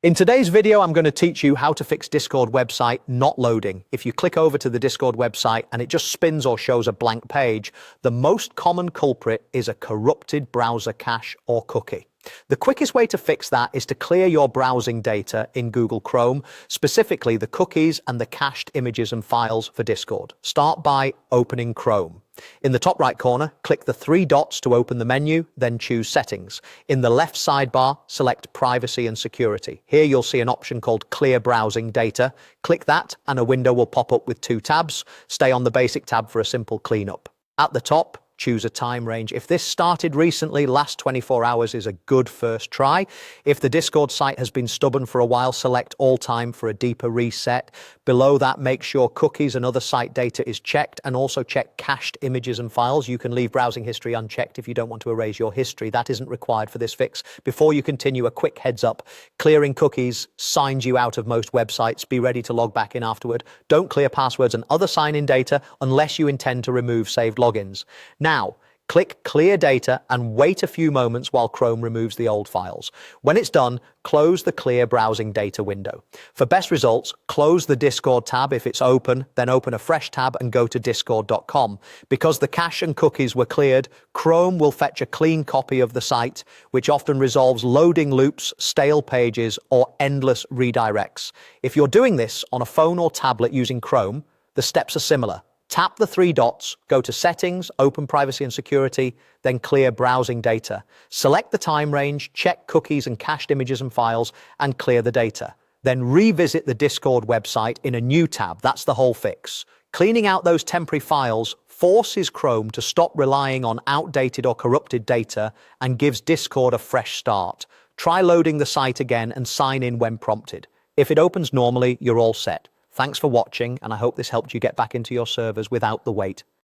In today's video, I'm going to teach you how to fix Discord website not loading. If you click over to the Discord website and it just spins or shows a blank page, the most common culprit is a corrupted browser cache or cookie. The quickest way to fix that is to clear your browsing data in Google Chrome, specifically the cookies and the cached images and files for Discord. Start by opening Chrome. In the top right corner, click the three dots to open the menu, then choose Settings. In the left sidebar, select Privacy and Security. Here you'll see an option called Clear Browsing Data. Click that and a window will pop up with two tabs. Stay on the Basic tab for a simple cleanup. At the top, choose a time range. If this started recently, last 24 hours is a good first try. If the Discord site has been stubborn for a while, select all time for a deeper reset. Below that, make sure cookies and other site data is checked, and also check cached images and files. You can leave browsing history unchecked if you don't want to erase your history. That isn't required for this fix. Before you continue, a quick heads up. Clearing cookies signs you out of most websites. Be ready to log back in afterward. Don't clear passwords and other sign-in data unless you intend to remove saved logins. Now, click Clear Data and wait a few moments while Chrome removes the old files. When it's done, close the Clear Browsing Data window. For best results, close the Discord tab if it's open, then open a fresh tab and go to discord.com. Because the cache and cookies were cleared, Chrome will fetch a clean copy of the site, which often resolves loading loops, stale pages, or endless redirects. If you're doing this on a phone or tablet using Chrome, the steps are similar. Tap the three dots, go to Settings, open Privacy and Security, then Clear Browsing Data. Select the time range, check cookies and cached images and files, and clear the data. Then revisit the Discord website in a new tab. That's the whole fix. Cleaning out those temporary files forces Chrome to stop relying on outdated or corrupted data and gives Discord a fresh start. Try loading the site again and sign in when prompted. If it opens normally, you're all set. Thanks for watching, and I hope this helped you get back into your servers without the wait.